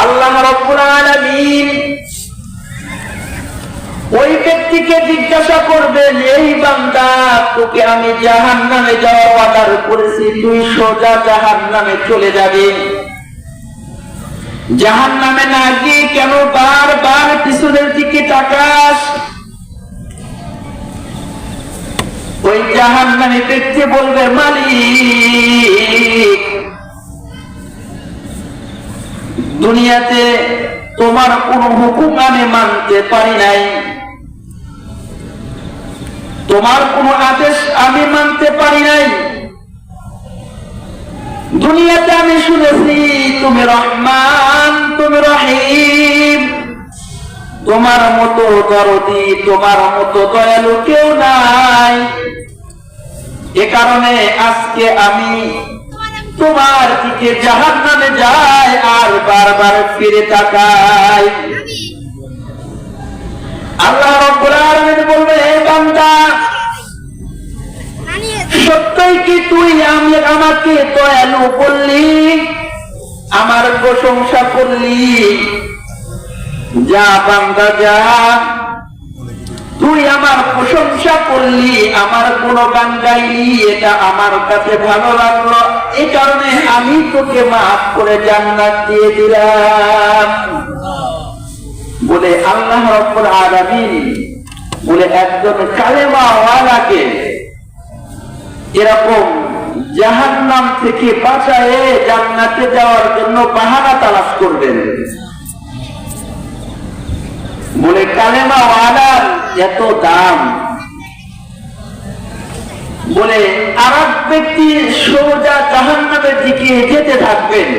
আল্লাহ রাব্বুল আলামিন ওই ব্যক্তিকে জিজ্ঞাসা করবেন, এই বান্দা, তোকে আমি জাহান্নামে যাওয়ার অর্ডার করেছি, তুই সোজা জাহান্নামে চলে যাবি। জাহান্নামে না গিয়ে কেন বারবার পিছনের দিকে তাকাস? ওই জাহান্নামে ব্যক্তি বলবে, মালিক, দুনিয়াতে তোমার কোন হুকুম আমি মানতে পারি নাই, তোমার কোন আদেশ আমি মানতে পারি নাই। দুনিয়াতে আমি শুনেছি তুমি রহমান, তুমি রহিম, তোমার মতো দরদি, তোমার মতো দয়ালু কেউ নাই। এ কারণে আজকে আমি তোমার দিকে জাহান্নামে যাই আর বারবার ফিরে তাকাই। আল্লাহ রাব্বুল আলামিন বলবে, হে বান্দা, সত্যই কি তুই আমাকে দয়ালু বললি, আমার প্রশংসা করলি? যা বান্দা যা, তুই আমার প্রশংসা করলি, আমার গুণগান গাইলি, এটা আমার কাছে ভালো লাগলো, এই কারণে আমি তোকে মাফ করে জান্নাত দিয়ে দিলাম। বলে আল্লাহ রাব্বুল আলামিন বলে একজন কালেমাওয়ালাকে এরকম জাহান্নাম থেকে বাঁচায়ে জান্নাতে যাওয়ার জন্য বাহানা তালাশ করবেন। বলে কালেমাওয়ালার এত দাম। বলে আর এক ব্যক্তি সোজা জাহান্নামের দিকে যেতে থাকবেন।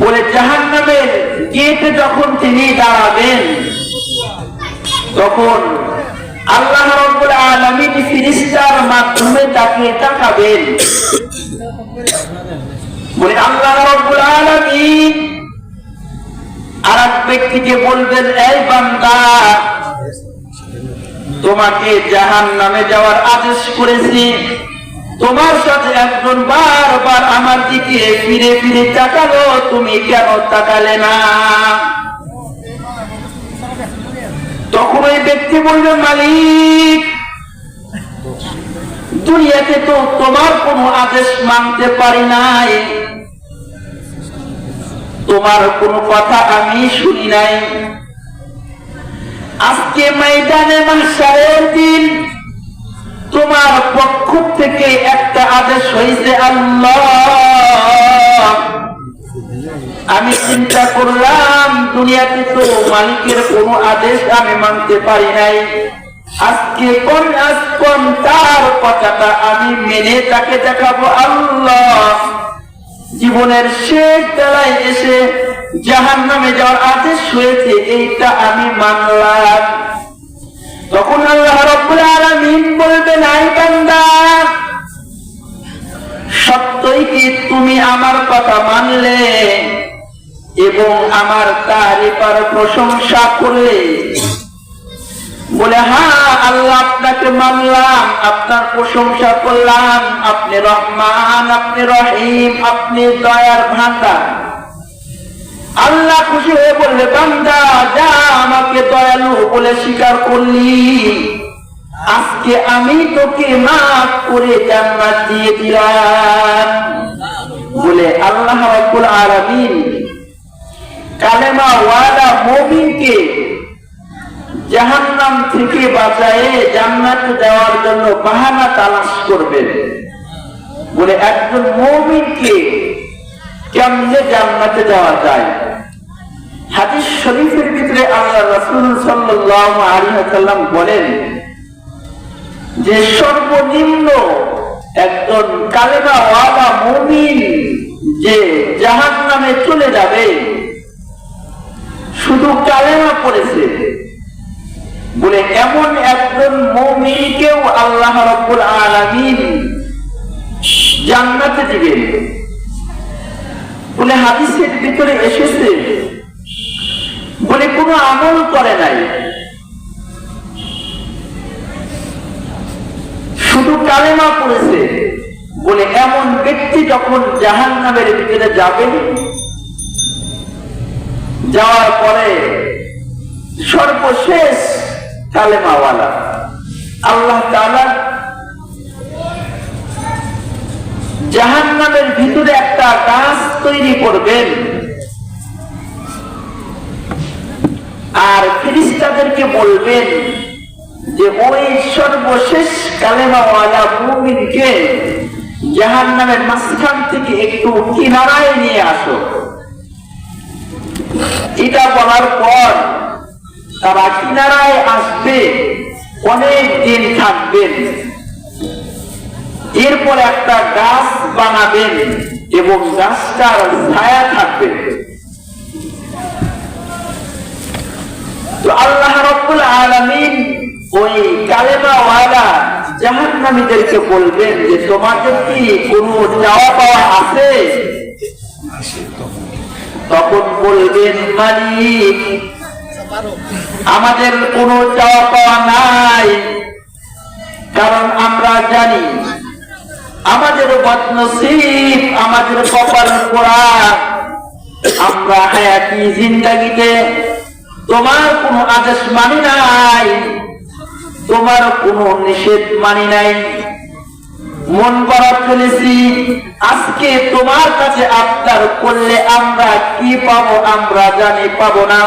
বলে জাহান্নামের গেটে যখন তিনি দাঁড়াবেন, তখন আল্লাহ রাব্বুল আলামিন ফেরেশতার মাধ্যমে তাকে তাকাবেন। বলে আল্লাহ রাব্বুল আলামিন আর এক ব্যক্তিকে বলবেন, এই বান্দা, তোমাকে জাহান্নামে যাওয়ার আদেশ করেছি, তোমার সাথে একজন বারবার আমার দিকে ফিরে ফিরে তাকালো, তুমি কেন তাকালে না? তখন ওই ব্যক্তি বলবে, মালিক, দুনিয়াতে তো তোমার কোনো আদেশ মানতে পারি নাই, তোমার কোনো কথা আমি শুনি নাই। আজকে ময়দানে মাহশারের দিন তোমার পক্ষ থেকে একটা আদেশ হয়েছে, আল্লাহ, আমি চিন্তা করলাম দুনিয়াতে তো মালিকের কোনো আদেশ আমি মানতে পারি নাই, আজকে কোন তার কথাটা আমি মেনে তাকে দেখাবো। আল্লাহ, জীবনের শেষ বেলায় এসে জাহান্নামে যাওয়ার আদেশ হয়েছে, এইটা আমি মানলাম। তখন আল্লাহ রাব্বুল আলামিন বলবেন, আই বান্দা, সত্যই কি তুমি আমার কথা মানলে এবং আমার তারিফ আর প্রশংসা করলে? বলে, হ্যাঁ আল্লাহ, আপনাকে মানলাম, আপনার প্রশংসা করলাম, আপনি রহমান, আপনি রহিম, আপনি দয়ার ভান্ডার। আল্লাহ খুশি হয়ে বললে, বান্দা যা, আমাকে দয়ালু বলে স্বীকার করলি, আজকে আমি তোকে মাফ করে জান্নাত দিয়ে দিলাম। বলে আল্লাহ রাব্বুল আলামিন কালেমাওয়ালা মুমিনকে জাহান্নাম থেকে বাঁচায়ে জান্নাতে যাওয়ার জন্য বাহানা তালাশ করবেন। বলে একজন মুমিনকে কেমনে জান্নাতে যাওয়া যায়? হাদিস শরীফের ভিতরে আল্লাহ রাসূল সাল্লাল্লাহু আলাইহি ওয়াসাল্লাম বলেন যে সর্বনিম্ন একজন কালেমাওয়ালা মুমিন যে জাহান্নামে চলে যাবে, শুধু কালেমা পড়েছে। বলে এমন একজন মুমিনকেও আল্লাহ রাব্বুল আলামিন জান্নাতে দিবেন। বলে হাদিসের ভিতরে এসেছে, বলে কোনো আমল করে নাই, শুধু কালেমা পড়েছে, বলে এমন ব্যক্তি যখন জাহান্নামের ভিতরে যাবে, যাওয়ার পরে সর্বশেষ কালেমাওয়ালা আল্লাহ তাআলা জাহান্নামের ভিতরে একটা গাছ তৈরি করবেন, আর ফেরেশতাদেরকে বলবেন যে ওই সর্বশেষ কালেমাওয়ালা মুমিনকে জাহান্নামের মাঝখান থেকে একটু কিনারায় নিয়ে আসো। এটা বলার পর তারা কিনারায় আসবে, অনেক দিন থাকবেন, এরপর একটা গাছ বানাবেন এবং গাছটার ছায়া থাকবে। তো আল্লাহ রাব্বুল আলামিন ওই কালেমাওয়ালা জাহান্নামীদেরকে বলবেন যে তোমাদের কি কোনো চাওয়া পাওয়া আছে? তখন বলবেন মালিক, আমাদের কোনো চাওয়া পাওয়া নাই, কারণ আমরা জানি আমাদের বদনসিব, আমাদের কপাল পোড়া, আমরা হায়াতি জিন্দেগিতে তোমার কোনো আদেশ মানি নাই, তোমার কোনো নিষেধ মানি নাই, মন করা চলেছি। আজকে তোমার কাছে আবদার করলে আমরা কি পাবো আমরা জানি পাবো না,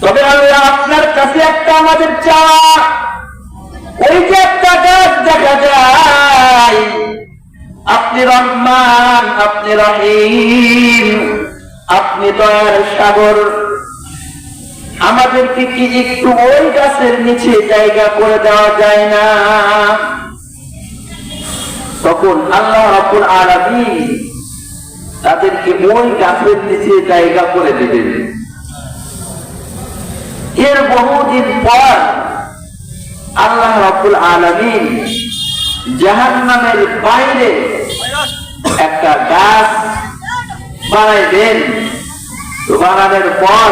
তবে আল্লাহ আপনার কাছে একটা আমাদের চাওয়া, ওই যে একটা গাছ দেখা যায়, আপনি রহমান, আপনি রহিম, আপনি দয়ার সাগর, আমাদেরকে কি একটু ওই গাছের নিচে জায়গা করে দেওয়া যায় না? তখন আল্লাহ রাব্বুল আলামিন তাদেরকে ওই গাছের নিচে জায়গা করে দেবেন। এর বহুদিন পর আল্লাহ রাব্বুল আলামিন জাহান্নামের বাইরে একটা গাছ বানাইবেন। বানানোর পর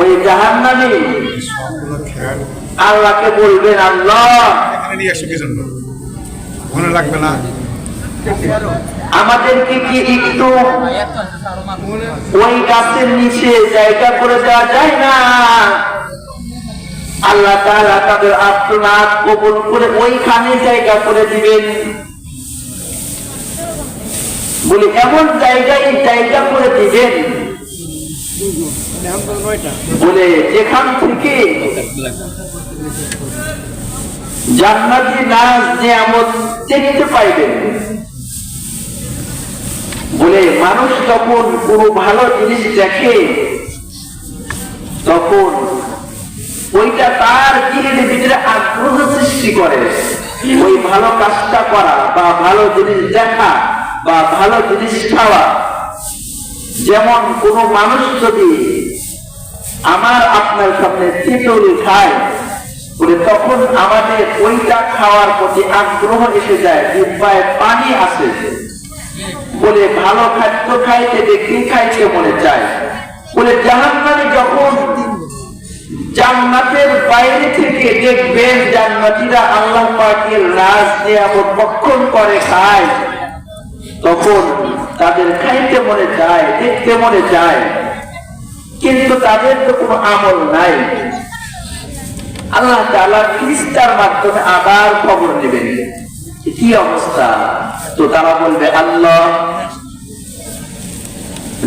ওই জাহান্নামী আল্লাহকে বলবেন, আল্লাহ আমাদেরকে কি একটু ওই গাছের নিচে জায়গা করে দেওয়া যায় না? আল্লাহ তাআলা তাদের আর্তনাদ কবুল করে ওইখানে জায়গা করে দিবেন। বলি এমন জায়গায় জায়গা করে দিবেন বলে যেখান থেকে জান্নাতি নাজ নিয়ামত দেখতে পাইবেন। বলে মানুষ যখন কোনো ভালো জিনিস দেখে তখন ওইটা তার জীবনের ভিতরে আগ্রহ সৃষ্টি করে, ওই ভালো কাজটা করা বা ভালো জিনিস দেখা বা ভালো জিনিস খাওয়া। যেমন কোন মানুষ যদি আমার আপনার সামনে চিতলি খায়, বলে তখন আমাদের ওইটা খাওয়ার প্রতি আগ্রহ এসে যায়, জিহ্বায় পানি আসে, বলে ভালো খাদ্য খাইতে দেখি খাইতে মনে চায়। বলে জাহান্নামী যখন জান্নাতের বাইরে থেকে দেখবেন জান্নাতীরা আল্লাহ পাকের রাজ নিয়ামত ভক্ষণ করে খায়, তখন তাদের খাইতে মনে চায়, দেখতে মনে চায়, কিন্তু তাদের তো কোনো আমল নাই। আল্লাহ তাআলা ফেরেশতার মাধ্যমে আবার খবর নেবেন কি অবস্থা। তো তারা বলবে, আল্লাহ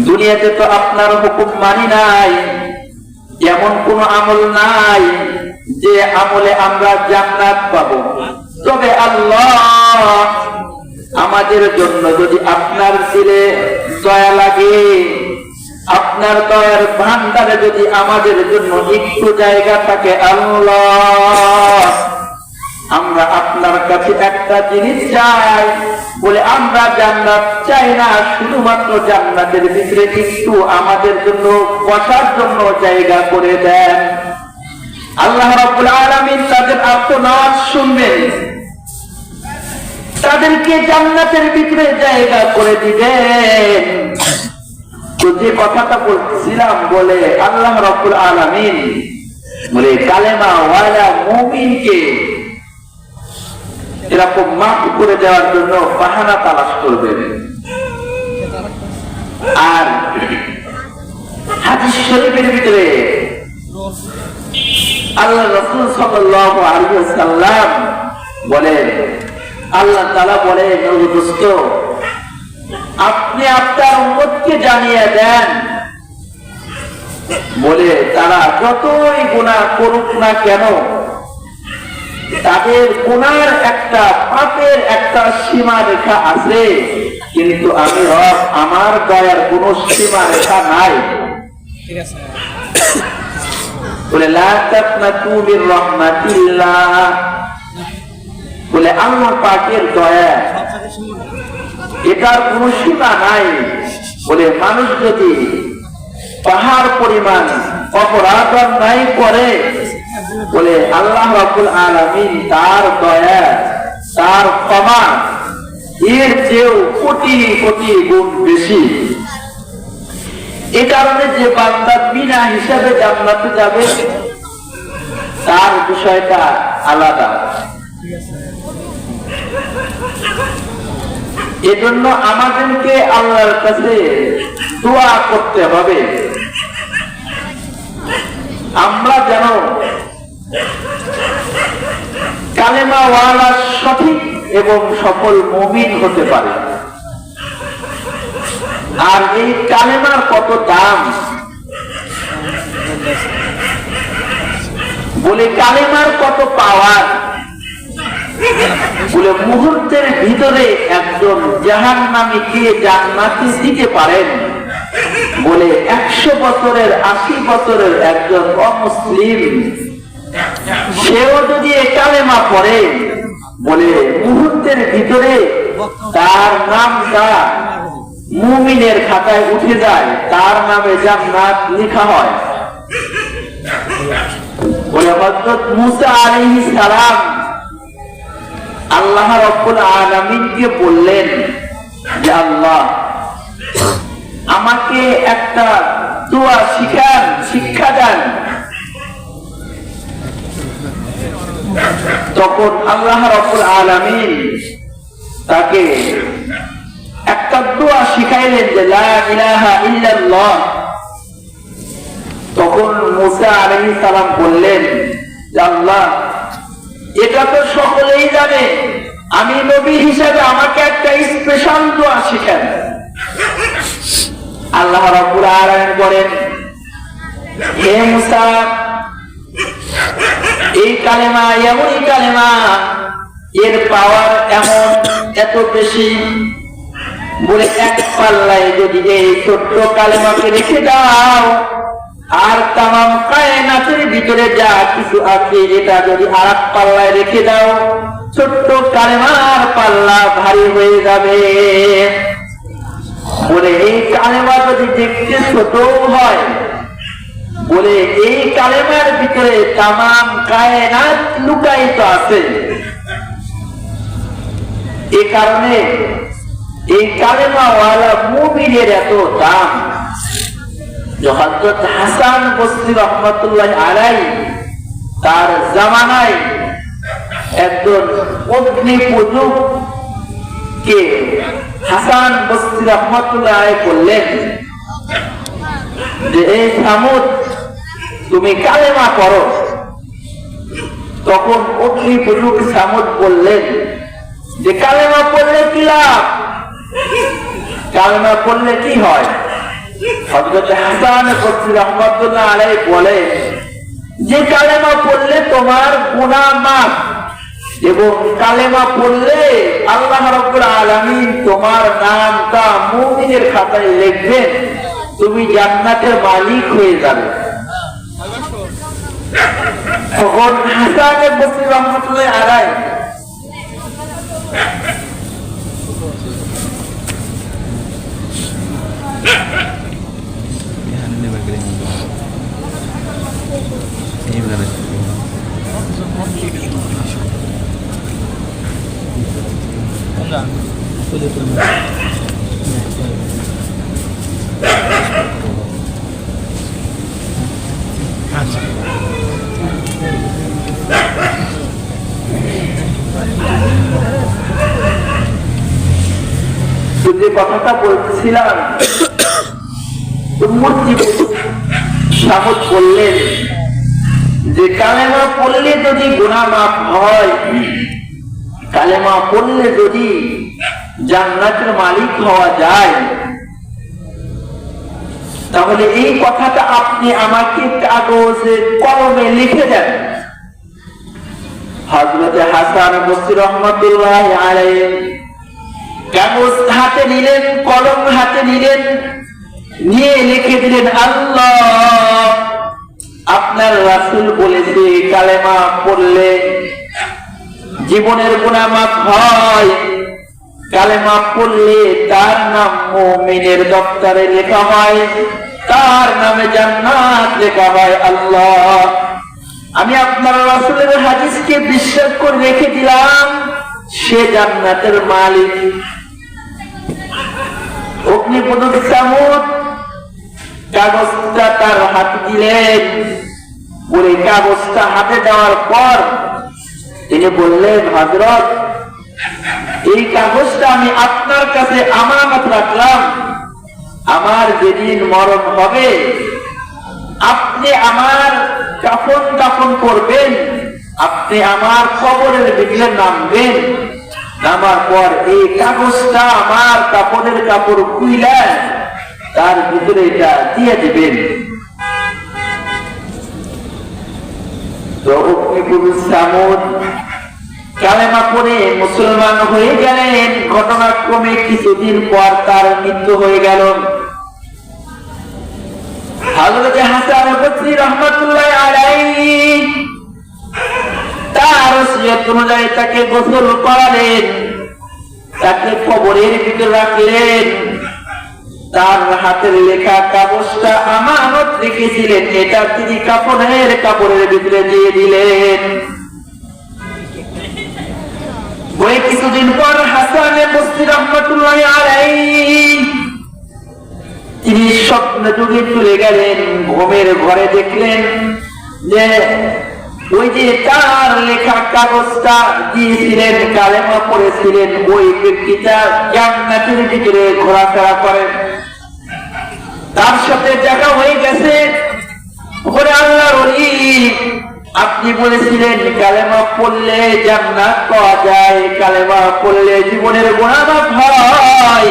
দুনিয়াতে তো আপনার হুকুম মানি নাই, এমন কোন আমল নাই যে আমলে আমরা জান্নাত পাবো, তবে আল্লাহ আমাদের জন্য যদি আপনার দিলে দয়া লাগে, আপনার দয়ার ভান্ডারে যদি আমাদের জন্য একটু জায়গা থাকে, আল্লাহ আমরা আপনার কাছে একটা জিনিস চাই। বলে আমরা জান্নাত চাই না, শুধুমাত্র জান্নাতের ভিতরে একটু আমাদের জন্য বসার জন্য জায়গা করে দেন। আল্লাহ রাব্বুল আলামিন তাদের আর্তনাদ শুনবেন, তাদেরকে জান্নাতের ভিতরে জায়গা করে দিবেন। তো যে কথাটা বলছিলাম, বলে আল্লাহ রাব্বুল আলামিন বলে কালেমা ওয়ালা মুমিনকে এরকম মাফ করে দেওয়ার জন্য বাহানা তালাশ করবেন। আর হাদিস শরীফের ভিতরে আল্লাহ রাসূল সাল্লাল্লাহু আলাইহি ওয়াসাল্লাম বলেন, আল্লাহ তাআলা বলেন, ও দোস্ত, আপনি আপনার উম্মতকে জানিয়ে দেন, বলে তারা যতই গুনাহ করুক না কেন, তাদের গুনার একটা পাপের একটা সীমা রেখা আছে, কিন্তু আমি রব, আমার দয়ার কোন সীমা রেখা নাই। ঠিক আছে, বলে লা তাকনাতু মির রাহমাতিল্লাহ, বলে আল্লাহ পাকের দয়া এটার কোন সীমা নাই। বলে মানুষ যদি পাহাড় পরিমাণ অপরাধ নাই করে, বলে আল্লাহ রাব্বুল আলামিন তার দয়া, তার ক্ষমা এর চেয়েও কোটি কোটি গুণ বেশি। এই কারণে যে বান্দা বিনা হিসাবে জান্নাতে যাবে, তার বিষয়টা আলাদা। এজন্য আমাদেরকে আল্লাহর কাছে দোয়া করতে হবে, আমরা যেন কালেমাওয়ালা সঠিক এবং সফল মুমিন হতে পারে। আর এই কালেমার কত দাম, বলে কালেমার কত পাওয়ার, বলে মুহূর্তের ভিতরে একজন জাহান্নামীকে জান্নাতে দিতে পারেন। বলে 100 বছরের 80 বছরের একজন অমুসলিম সেও যদি এই কালেমা পড়ে, বলে মুহূর্তের ভিতরে তার নামটা মুমিনের খাতায় উঠে যায়, তার নামে জান্নাত লেখা হয়। বলে হযরত মুসা আলাইহিস সালাম আল্লাহ রাব্বুল আলামিনকে বললেন যে আল্লাহ, আমাকে একটা দোয়া শিক্ষা দেন। তখন আল্লাহ রাব্বুল আলামিন তাকে একটা দোয়া শিখাইলেন যে লা ইলাহা ইল্লাল্লাহ। তখন মুসা আলাইহিস সালাম বললেন যে আল্লাহ, এটা তো সকলেই জানে, আমি নবী হিসেবে আমাকে একটা স্পেশাল দোয়া শিখান। আল্লাহ রাব্বুল আলামিন বলেন, হে মুসা, এই কালেমা এমনই কালেমা, এর পাওয়ার এমন এত বেশি, বলে এক পাল্লায় যদি এই ছোট্ট কালেমাকে রেখে দাও, আর তামাম কায়নাতের ভিতরে যা কিছু আছে এটা যদি আরেক পাল্লায় রেখে দাও, ছোট্ট কালেমার পাল্লা ভারী হয়ে যাবে। বলে এই কালেমা যদি দেখতে ছোট হয়, বলে এই কালেমার ভিতরে তামাম কায়নাত লুকায়িত আছে। এই কারণে এই কালেমাওয়ালা মুমিনের এত দাম। হযরত হাসান বসরি রাহমাতুল্লাহ আলাইহি তার জামানায় একজন অগ্নি পূজক কে হাসান বসরি রাহমাতুল্লাহ আলাইহি বললেন যে এই সামুদ, তুমি কালেমা পড়ো। তখন অগ্নি পূজক সামুদ বললেন যে কালেমা পড়লে কি লাভ, কালেমা পড়লে কি হয়? হযরত হাসান বসরি রাহমাতুল্লাহ আলাইহি বলে যে কালেমা পড়লে তোমার গুনাহ মাফ, এবং কালেমা পড়লে আল্লাহ রাব্বুল আলামিন তোমার নামটা মুমিনের খাতায় লিখবেন, তুমি জান্নাতের মালিক হয়ে যাবে। তখন হাসান বসরি রাহমাতুল্লাহ আলাইহি যে কথাটা বলছিলাম, সামত বললেন যে কালেমা পড়লে যদি গুনাহ মাফ হয়, কালেমা পড়লে যদি জান্নাতের মালিক হওয়া যায়, তাহলে এই কথাটা আপনি আমাকে কাগজে কলমে লিখে দেন। হযরত হাসান বসরি রহমাতুল্লাহি আলাইহি কাগজ হাতে নিলেন, কলম হাতে নিলেন, নিয়ে লিখে দিলেন, আল্লাহ, আপনার রাসূল বলেছে কালেমা পড়লে জীবনের গুনাহ মাফ হয়, কালেমা পড়লে তার নাম মুমিনের দপ্তরে লেখা হয়, তার নামে জান্নাত লেখা হয়। আল্লাহ, আমি আপনার রাসূলের হাদিসকে বিশ্বাস করে রেখে দিলাম, সে জান্নাতের মালিক। অগ্নিপূজক সামুদ কাগজটা তার হাতে দিলেন। ওই কাগজটা হাতে দেওয়ার পর তিনি বললেন, হযরত, এই কাগজটা আমি আপনার কাছে আমানত রাখলাম, আমার যেদিন মরণ হবে আপনি আমার কাফন দাফন করবেন, আপনি আমার কবরের ভিতরে নামবেন, নামার পর এই কাগজটা আমার কাপড়ের কাপড় খুইলা তার ভিতরে এটা দিয়ে দিবেন। তো অগ্নিপুরুষ সামুদ কালেমা পড়ে মুসলমান হয়ে গেলেন। ঘটনাক্রমে কিছুদিন পর তার মৃত্যু হয়ে গেল। হযরত হাসান বসরি রাহমাতুল্লাহি আলাইহি তার ওসিয়ত অনুযায়ী তাকে গোসল করালেন, তাকে কবরের ভিতরে রাখলেন, তার হাতের লেখা কাগজটা আমানত রেখেছিলেন, এটা তিনি কাপড়ের ভিতরে দিয়ে দিলেন। ওই কিছুদিন পর হাসান বসরি রাহমাতুল্লাহি আলাইহি তিনি স্বপ্ন যুগে চলে গেলেন। ঘুমের ঘরে দেখলেন যে ওই যে তার লেখা কাগজটা দিয়েছিলেন, কালেমা পড়েছিলেন, ওই ব্যক্তিটা জান্নাতের ভিতরে ঘোরাফেরা করেন, তার সাথে দেখা হয়ে গেছে। ওরে আল্লাহর ওলি, আপনি বলেছিলেন কালেমা পড়লে জান্নাত পাওয়া যায়, কালেমা পড়লে জীবনের গুনাহ মাফ হয়,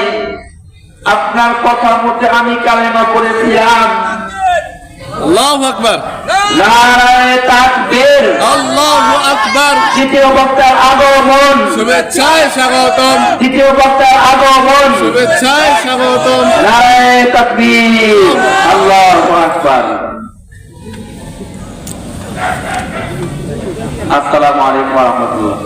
আপনার কথা মতে আমি কালেমা পড়েছিলাম। আল্লাহু আকবার, নারায়ে তাকবীর, আল্লাহু আকবার। দ্বিতীয় বক্তার আগমন, শুভেচ্ছায় স্বাগতম, দ্বিতীয় বক্তার আগমন, শুভেচ্ছায় স্বাগতম। নারায়ে তাকবীর, আল্লাহু আকবার। আসসালামু আলাইকুম ওয়া রাহমাতুল্লাহ।